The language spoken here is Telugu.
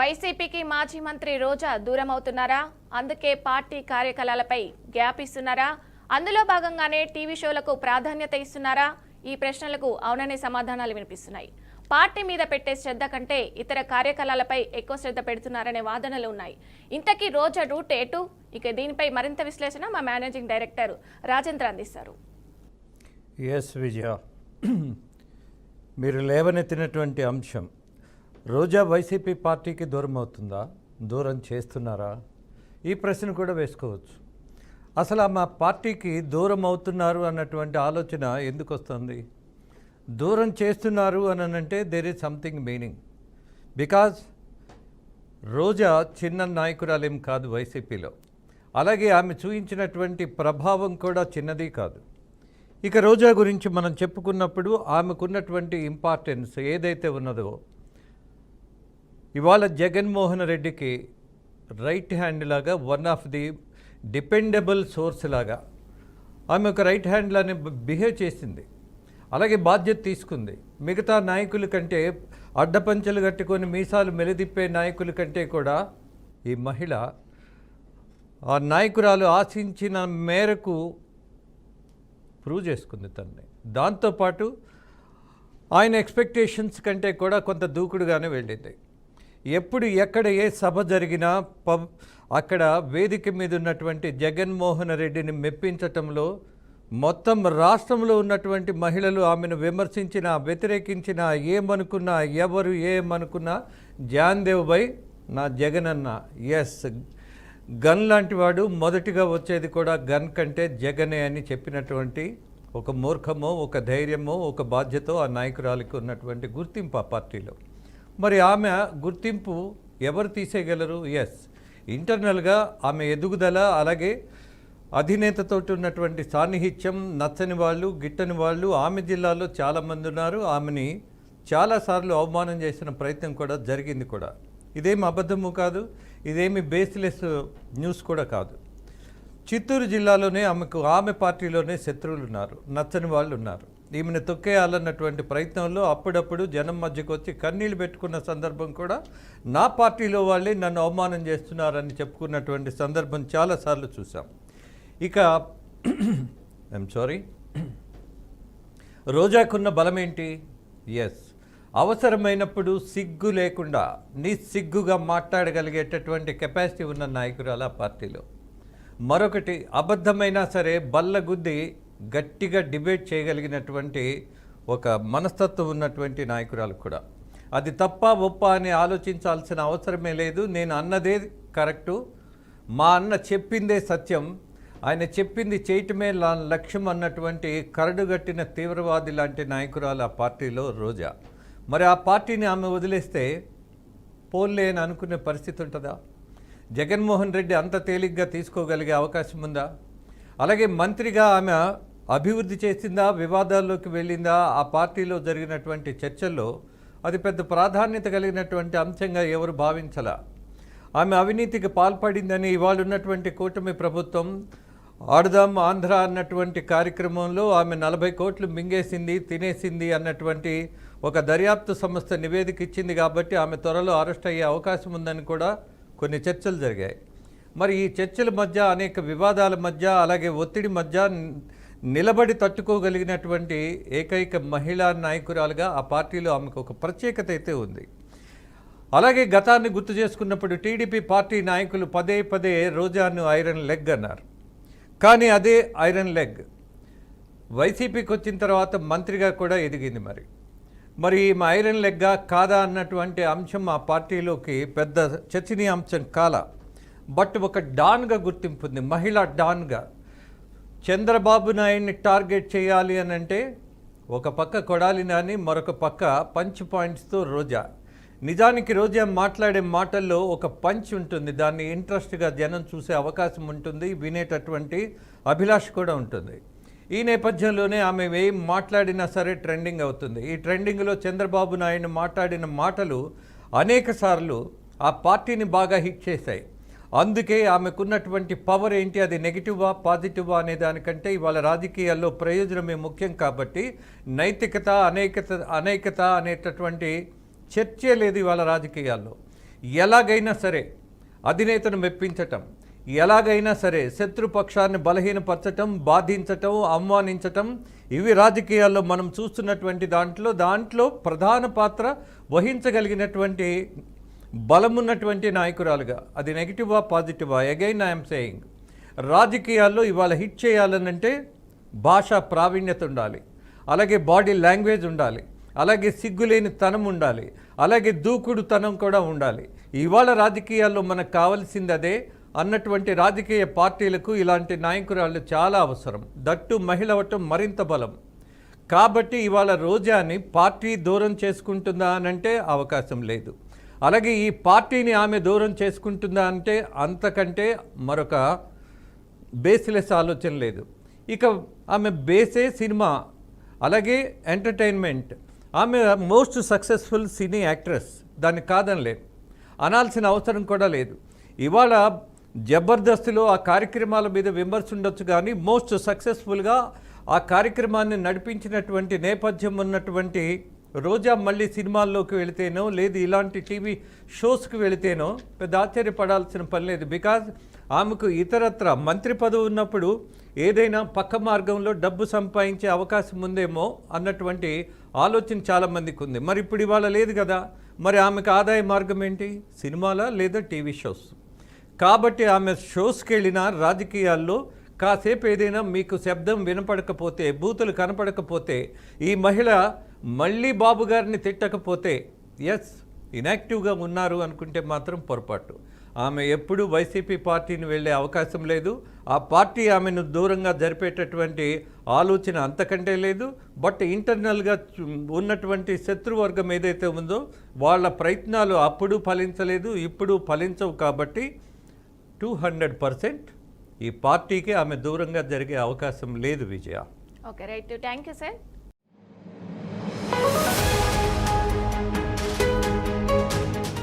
వైసీపీకి మాజీ మంత్రి రోజా దూరం అవుతున్నారా? అందుకే పార్టీ కార్యకలాపాలపై గ్యాప్ ఇస్తున్నారా? అందులో భాగంగానే టీవీ షోలకు ప్రాధాన్యత ఇస్తున్నారా? ఈ ప్రశ్నలకు అవుననే సమాధానాలు వినిపిస్తున్నాయి. పార్టీ మీద పెట్టే శ్రద్ధ కంటే ఇతర కార్యకలాపాలపై ఎక్కువ శ్రద్ధ పెడుతున్నారనే వాదనలు ఉన్నాయి. ఇంతకీ రోజా రూట్ ఎటు? ఇక దీనిపై మరింత విశ్లేషణ మా మేనేజింగ్ డైరెక్టర్ రాజేంద్ర అందిస్తారు. ఎస్ విజయ, మీరు లేవనెత్తినటువంటి అంశం, రోజా వైసీపీ పార్టీకి దూరం అవుతుందా, దూరం చేస్తున్నారా? ఈ ప్రశ్న కూడా వేసుకోవచ్చు. అసలు మా పార్టీకి దూరం అవుతున్నారు అన్నటువంటి ఆలోచన ఎందుకు వస్తుంది? దూరం చేస్తున్నారు అని అంటే there is something meaning. Because Roja చిన్న నాయకురాలేం కాదు వైసీపీలో. అలాగే ఆమె చూపించినటువంటి ప్రభావం కూడా చిన్నది కాదు. ఇక రోజా గురించి మనం చెప్పుకున్నప్పుడు ఆమెకున్నటువంటి ఇంపార్టెన్స్ ఏదైతే ఉన్నదో, ఇవాళ జగన్మోహన్ రెడ్డికి రైట్ హ్యాండ్ లాగా, one of the dependable source లాగా ఆమె ఒక రైట్ హ్యాండ్ లానే బిహేవ్ చేసింది. అలాగే బాధ్యత తీసుకుంది. మిగతా నాయకుల కంటే, అడ్డపంచలు కట్టుకొని మీసాలు మెలిదిప్పే నాయకుల కంటే కూడా ఈ మహిళ ఆ నాయకురాలు ఆశించిన మేరకు ప్రూవ్ చేసుకుంది తనని. దాంతోపాటు ఆయన ఎక్స్పెక్టేషన్స్ కంటే కూడా కొంత దూకుడుగానే వెళ్ళింది. ఎప్పుడు ఎక్కడ ఏ సభ జరిగినా అక్కడ వేదిక మీద ఉన్నటువంటి జగన్మోహన్ రెడ్డిని మెప్పించటంలో మొత్తం రాష్ట్రంలో ఉన్నటువంటి మహిళలు ఆమెను విమర్శించినా, వ్యతిరేకించినా, ఏమనుకున్నా, ఎవరు ఏమనుకున్నా, జాన్దేవ్ బై నా జగనన్న. ఎస్, గన్ లాంటి వాడు మొదటిగా వచ్చేది కూడా గన్ కంటే జగనే అని చెప్పినటువంటి ఒక మూర్ఖమో, ఒక ధైర్యమో, ఒక బాధ్యతో ఆ నాయకురాలికి ఉన్నటువంటి గుర్తింపు ఆ పార్టీలో. మరి ఆమె గుర్తింపు ఎవరు తీసేయగలరు? ఎస్, ఇంటర్నల్గా ఆమె ఎదుగుదల, అలాగే అధినేతతో ఉన్నటువంటి సాన్నిహిత్యం, నచ్చని వాళ్ళు, గిట్టని వాళ్ళు ఆమె జిల్లాలో చాలామంది ఉన్నారు. ఆమెని చాలాసార్లు అవమానం చేసిన ప్రయత్నం కూడా జరిగింది కూడా. ఇదేమి అబద్ధము కాదు, ఇదేమి బేస్లెస్ న్యూస్ కూడా కాదు. చిత్తూరు జిల్లాలోనే ఆమె పార్టీలోనే శత్రువులు ఉన్నారు, నచ్చని వాళ్ళు ఉన్నారు. ఈమెను తొక్కేయాలన్నటువంటి ప్రయత్నంలో అప్పుడప్పుడు జనం మధ్యకు వచ్చి కన్నీళ్ళు పెట్టుకున్న సందర్భం కూడా, నా పార్టీలో వాళ్ళే నన్ను అవమానం చేస్తున్నారని చెప్పుకున్నటువంటి సందర్భం చాలాసార్లు చూసాం. ఇక ఐఎమ్ సారీ, రోజాకున్న బలం ఏంటి? ఎస్, అవసరమైనప్పుడు సిగ్గు లేకుండా నిస్సిగ్గుగా మాట్లాడగలిగేటటువంటి కెపాసిటీ ఉన్న నాయకురాలు ఆ పార్టీలో. మరొకటి, అబద్ధమైనా సరే బల్లగుద్ది గట్టిగా డిబేట్ చేయగలిగినటువంటి ఒక మనస్తత్వం ఉన్నటువంటి నాయకురాలు కూడా. అది తప్ప ఒప్ప అని ఆలోచించాల్సిన అవసరమే లేదు. నేను అన్నదే కరెక్టు, మా అన్న చెప్పిందే సత్యం, ఆయన చెప్పింది చేయటమే లక్ష్యం అన్నటువంటి కరడుగట్టిన తీవ్రవాది లాంటి నాయకురాలు ఆ పార్టీలో రోజా. మరి ఆ పార్టీని ఆమె వదిలేస్తే పోన్లే అని అనుకునే పరిస్థితి ఉంటుందా? జగన్మోహన్ రెడ్డి అంత తేలిగ్గా తీసుకోగలిగే అవకాశం ఉందా? అలాగే మంత్రిగా ఆమె అభివృద్ధి చేసిందా, వివాదాల్లోకి వెళ్ళిందా? ఆ పార్టీలో జరిగినటువంటి చర్చల్లో అది పెద్ద ప్రాధాన్యత కలిగినటువంటి అంశంగా ఎవరు భావించలా. ఆమె అవినీతికి పాల్పడిందని ఇవాళ ఉన్నటువంటి కూటమి ప్రభుత్వం ఆడదాం ఆంధ్ర అన్నటువంటి కార్యక్రమంలో ఆమె 40 కోట్లు మింగేసింది, తినేసింది అన్నటువంటి ఒక దర్యాప్తు సంస్థ నివేదిక ఇచ్చింది. కాబట్టి ఆమె త్వరలో అరెస్ట్ అయ్యే అవకాశం ఉందని కూడా కొన్ని చర్చలు జరిగాయి. మరి ఈ చర్చల మధ్య, అనేక వివాదాల మధ్య, అలాగే ఒత్తిడి మధ్య నిలబడి తట్టుకోగలిగినటువంటి ఏకైక మహిళా నాయకురాలుగా ఆ పార్టీలో ఆమెకు ఒక ప్రత్యేకత అయితే ఉంది. అలాగే గతాన్ని గుర్తు చేసుకున్నప్పుడు టీడీపీ పార్టీ నాయకులు పదే పదే రోజాను ఐరన్ లెగ్ అన్నారు. కానీ అదే ఐరన్ లెగ్ వైసీపీకి వచ్చిన తర్వాత మంత్రిగా కూడా ఎదిగింది. మరి ఈమె ఐరన్ లెగ్గా కాదా అన్నటువంటి అంశం ఆ పార్టీలోకి పెద్ద చర్చనీయాంశం కాల. బట్ ఒక డాన్గా గుర్తింపు ఉంది, మహిళా డాన్గా. చంద్రబాబు నాయుడిని టార్గెట్ చేయాలి అని అంటే ఒక పక్క కొడాలి నాని, మరొక పక్క పంచ్ పాయింట్స్తో రోజా. నిజానికి రోజా మాట్లాడే మాటల్లో ఒక పంచ్ ఉంటుంది, దాన్ని ఇంట్రెస్ట్గా జనం చూసే అవకాశం ఉంటుంది, వినేటటువంటి అభిలాష కూడా ఉంటుంది. ఈ నేపథ్యంలోనే ఆమె ఏం మాట్లాడినా సరే ట్రెండింగ్ అవుతుంది. ఈ ట్రెండింగ్లో చంద్రబాబు నాయుడు మాట్లాడిన మాటలు అనేక సార్లు ఆ పార్టీని బాగా హిట్ చేశాయి. అందుకే ఆమెకున్నటువంటి పవర్ ఏంటి, అది నెగిటివా పాజిటివా అనే దానికంటే ఇవాళ రాజకీయాల్లో ప్రయోజనమే ముఖ్యం. కాబట్టి నైతికత, అనేకత అనేటటువంటి చర్చే లేదు ఇవాళ రాజకీయాల్లో. ఎలాగైనా సరే అధినేతను మెప్పించటం, ఎలాగైనా సరే శత్రుపక్షాన్ని బలహీనపరచటం, బాధించటం, అవమానించటం, ఇవి రాజకీయాల్లో మనం చూస్తున్నటువంటి దాంట్లో ప్రధాన పాత్ర వహించగలిగినటువంటి బలమున్నటువంటి నాయకురాలుగా, అది నెగిటివా పాజిటివా, అగైన్ ఐఎమ్ సేయింగ్, రాజకీయాల్లో ఇవాళ హిట్ చేయాలనంటే భాషా ప్రావీణ్యత ఉండాలి, అలాగే బాడీ లాంగ్వేజ్ ఉండాలి, అలాగే సిగ్గులేని తనం ఉండాలి, అలాగే దూకుడు తనం కూడా ఉండాలి. ఇవాళ రాజకీయాల్లో మనకు కావాల్సింది అదే అన్నటువంటి రాజకీయ పార్టీలకు ఇలాంటి నాయకురాళ్ళు చాలా అవసరం. దట్టు మహిళ అవటం మరింత బలం. కాబట్టి ఇవాళ రోజాని పార్టీ దూరం చేసుకుంటుందా అనంటే అవకాశం లేదు. అలాగే ఈ పార్టీని ఆమె దూరం చేసుకుంటుందా అంటే అంతకంటే మరొక బేస్లెస్ ఆలోచన లేదు. ఇక ఆమె బేసే సినిమా, అలాగే ఎంటర్టైన్మెంట్. ఆమె మోస్ట్ సక్సెస్ఫుల్ సినీ యాక్ట్రెస్, దాన్ని కాదనలేదు, అనాల్సిన అవసరం కూడా లేదు. ఇవాళ జబర్దస్త్లో ఆ కార్యక్రమాల మీద విమర్శ ఉండొచ్చు, కానీ మోస్ట్ సక్సెస్ఫుల్గా ఆ కార్యక్రమాన్ని నడిపించినటువంటి నేపథ్యం ఉన్నటువంటి రోజా మళ్ళీ సినిమాల్లోకి వెళితేనో లేదు ఇలాంటి టీవీ షోస్కి వెళితేనో పెద్ద ఆశ్చర్యపడాల్సిన పని లేదు. బికాజ్ ఆమెకు ఇతరత్ర మంత్రి పదవి ఉన్నప్పుడు ఏదైనా పక్క మార్గంలో డబ్బు సంపాదించే అవకాశం ఉందేమో అన్నటువంటి ఆలోచన చాలామందికి ఉంది. మరి ఇప్పుడు ఇవాళ లేదు కదా. మరి ఆమెకు ఆదాయ మార్గం ఏంటి? సినిమాలా లేదా టీవీ షోస్. కాబట్టి ఆమె షోస్కి వెళ్ళిన రాజకీయాల్లో కాసేపు ఏదైనా మీకు శబ్దం వినపడకపోతే, బూతులు కనపడకపోతే, ఈ మహిళ మళ్ళీ బాబు గారిని తిట్టకపోతే ఎస్ ఇన్యాక్టివ్గా ఉన్నారు అనుకుంటే మాత్రం పొరపాటు. ఆమె ఎప్పుడూ వైసీపీ పార్టీని వెళ్ళే అవకాశం లేదు. ఆ పార్టీ ఆమెను దూరంగా జరిపేటటువంటి ఆలోచన అంతకంటే లేదు. బట్ ఇంటర్నల్గా ఉన్నటువంటి శత్రువర్గం ఏదైతే ఉందో వాళ్ళ ప్రయత్నాలు అప్పుడు ఫలించలేదు, ఇప్పుడు ఫలించవు. కాబట్టి 200% ఈ పార్టీకి ఆమె దూరంగా జరిగే అవకాశం లేదు. Vijaya. Okay, right. Thank you sir.